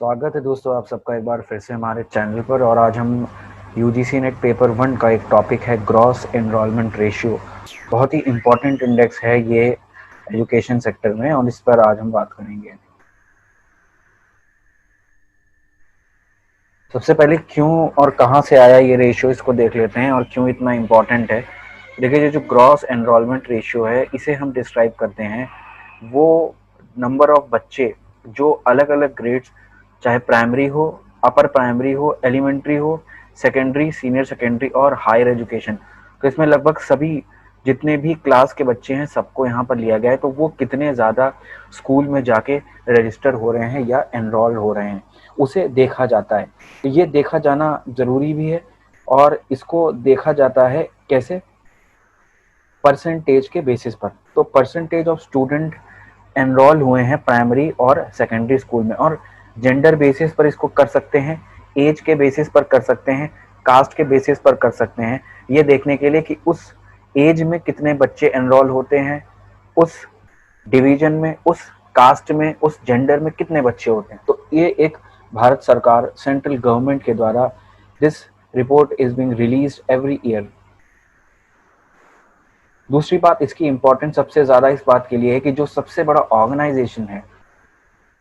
स्वागत है दोस्तों आप सबका एक बार फिर से हमारे चैनल पर। और आज हम यूजीसी नेट पेपर 1 का एक टॉपिक है ग्रॉस एनरोलमेंट रेशियो। बहुत ही इम्पोर्टेंट इंडेक्स है ये एजुकेशन सेक्टर में और इस पर आज हम बात करेंगे। सबसे पहले क्यों और कहाँ से आया ये रेशियो इसको देख लेते हैं और क्यों इतना इम्पोर्टेंट है। देखिए ये जो ग्रॉस एनरोलमेंट रेशियो है इसे हम डिस्क्राइब करते हैं वो नंबर ऑफ बच्चे जो अलग अलग ग्रेड्स, चाहे प्राइमरी हो, अपर प्राइमरी हो, एलिमेंट्री हो, सेकेंडरी, सीनियर सेकेंडरी और हायर एजुकेशन, तो इसमें लगभग सभी जितने भी क्लास के बच्चे हैं सबको यहाँ पर लिया गया है। तो वो कितने ज़्यादा स्कूल में जाके रजिस्टर हो रहे हैं या एनरोल हो रहे हैं उसे देखा जाता है। तो ये देखा जाना ज़रूरी भी है और इसको देखा जाता है कैसे, परसेंटेज के बेसिस पर। तो परसेंटेज ऑफ स्टूडेंट एनरोल हुए हैं प्राइमरी और सेकेंडरी स्कूल में, और जेंडर बेसिस पर इसको कर सकते हैं, एज के बेसिस पर कर सकते हैं, कास्ट के बेसिस पर कर सकते हैं, ये देखने के लिए कि उस एज में कितने बच्चे एनरोल होते हैं, उस डिवीजन में, उस कास्ट में, उस जेंडर में कितने बच्चे होते हैं। तो ये एक भारत सरकार सेंट्रल गवर्नमेंट के द्वारा this report is being released every year. दूसरी बात, इसकी इंपॉर्टेंस सबसे ज़्यादा इस बात के लिए है कि जो सबसे बड़ा ऑर्गेनाइजेशन है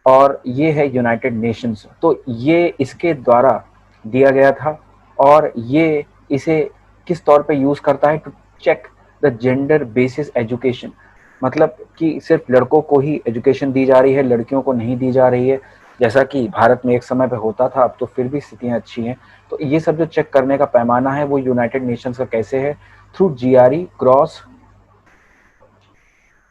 और ये है यूनाइटेड नेशंस, तो ये इसके द्वारा दिया गया था और ये इसे किस तौर पे यूज़ करता है, to check the gender basis education. मतलब कि सिर्फ लड़कों को ही एजुकेशन दी जा रही है, लड़कियों को नहीं दी जा रही है, जैसा कि भारत में एक समय पे होता था। अब तो फिर भी स्थितियाँ अच्छी हैं। तो ये सब जो चेक करने का पैमाना है वो यूनाइटेड नेशंस का कैसे है, through GRE, gross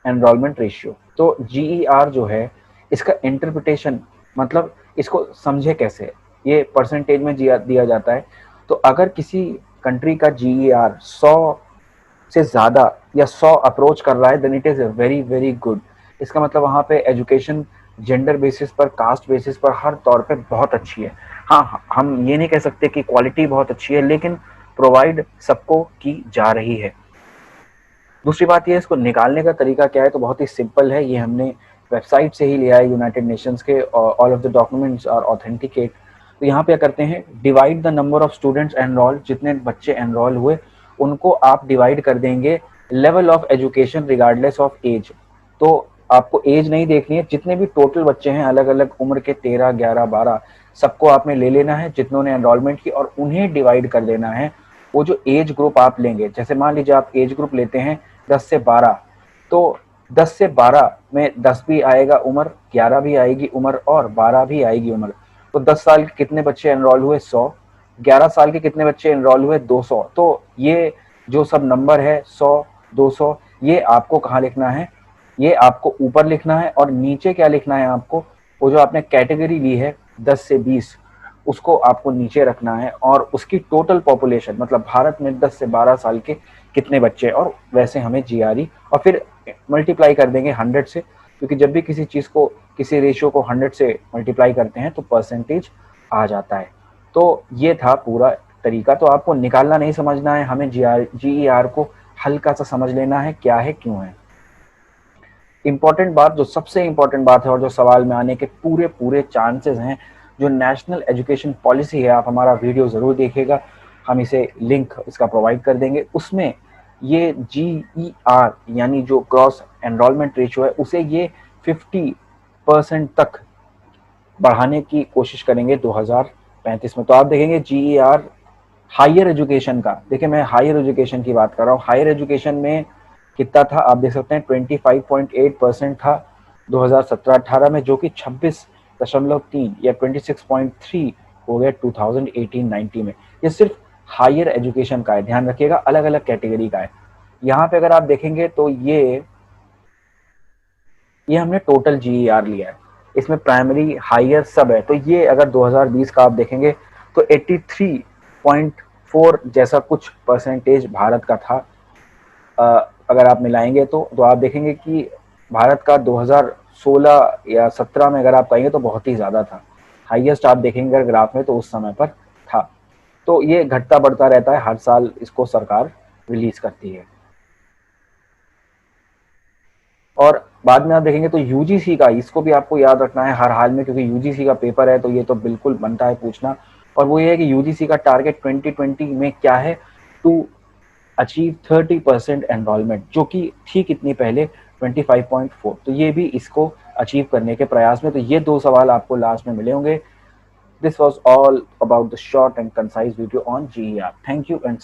enrolment ratio. तो जीईआर जो है इसका इंटरप्रिटेशन, मतलब इसको समझे कैसे, ये परसेंटेज में दिया जाता है। तो अगर किसी कंट्री का जीईआर 100 से ज़्यादा या 100 अप्रोच कर रहा है then it is very very good. इसका मतलब वहाँ पे एजुकेशन जेंडर बेसिस पर, कास्ट बेसिस पर, हर तौर पे बहुत अच्छी है। हाँ, हम ये नहीं कह सकते कि क्वालिटी बहुत अच्छी है, लेकिन प्रोवाइड सबको की जा रही है। दूसरी बात ये, इसको निकालने का तरीका क्या है, तो बहुत ही सिंपल है। ये हमने वेबसाइट से ही लिया है यूनाइटेड नेशंस के, all of the documents are authenticate. तो यहाँ पे करते हैं divide the number of students enrol, जितने बच्चे एनरोल हुए उनको आप डिवाइड कर देंगे level of education regardless of age. तो आपको एज नहीं देखनी है, जितने भी टोटल बच्चे हैं अलग अलग उम्र के, 13, 11, 12, सबको आपने ले लेना है जितनों ने एनरोलमेंट की, और उन्हें डिवाइड कर देना है। वो जो एज ग्रुप आप लेंगे, जैसे मान लीजिए आप एज ग्रुप लेते हैं 10 से 12, तो 10 से 12 में 10 भी आएगा उम्र, 11 भी आएगी उम्र और 12 भी आएगी उम्र। तो 10 साल के कितने बच्चे एनरोल हुए, 100। 11 साल के कितने बच्चे एनरोल हुए, 200। तो ये जो सब नंबर है 100, 200, ये आपको कहाँ लिखना है, ये आपको ऊपर लिखना है। और नीचे क्या लिखना है आपको, वो जो आपने कैटेगरी ली है 10 से 20, उसको आपको नीचे रखना है, और उसकी टोटल पॉपुलेशन, मतलब भारत में 10 से 12 साल के कितने बच्चे, और वैसे हमें जीआरई, और फिर मल्टीप्लाई कर देंगे 100 से, क्योंकि जब भी किसी चीज़ को, किसी रेशियो को 100 से मल्टीप्लाई करते हैं तो परसेंटेज आ जाता है। तो ये था पूरा तरीका। तो आपको निकालना नहीं समझना है, हमें जीईआर को हल्का सा समझ लेना है क्या है क्यों है। इंपॉर्टेंट बात, जो सबसे इंपॉर्टेंट बात है और जो सवाल में आने के पूरे पूरे चांसेस हैं, जो नेशनल एजुकेशन पॉलिसी है, आप हमारा वीडियो ज़रूर देखिएगा, हम इसे लिंक इसका प्रोवाइड कर देंगे। उसमें ये जीईआर यानी जो क्रॉस एनरोलमेंट रेशियो है उसे ये 50% तक बढ़ाने की कोशिश करेंगे 2035 में। तो आप देखेंगे जीईआर हायर एजुकेशन का, देखिए मैं हायर एजुकेशन की बात कर रहा हूँ, हायर एजुकेशन में कितना था आप देख सकते हैं, 25.8% था 2017-18 में, जो कि 26.3 या 26.3 हो गया 2018-19 में। ये सिर्फ हायर एजुकेशन का है, ध्यान रखिएगा, अलग अलग कैटेगरी का है। यहाँ पे अगर आप देखेंगे तो ये हमने टोटल जीईआर लिया है, इसमें प्राइमरी, हायर सब है। तो ये अगर 2020 का आप देखेंगे तो 83.4 जैसा कुछ परसेंटेज भारत का था। अगर आप मिलाएंगे तो आप देखेंगे कि भारत का 2016 या 17 में अगर आप कहेंगे तो बहुत ही ज़्यादा था। हाईएस्ट आप देखेंगे अगर ग्राफ में तो उस समय पर था। तो ये घटता बढ़ता रहता है, हर साल इसको सरकार रिलीज करती है। और बाद में आप देखेंगे तो यूजीसी का, इसको भी आपको याद रखना है हर हाल में, क्योंकि यूजीसी का पेपर है तो ये तो बिल्कुल बनता है पूछना। और वो ये है कि यूजीसी का टारगेट 2020 में क्या है, टू अचीव 30% एनरोलमेंट, जो कि थी कितनी पहले 25.4। तो ये भी इसको अचीव करने के प्रयास में। तो ये 2 सवाल आपको लास्ट में मिले होंगे। This was all about the short and concise video on GER। Thank you and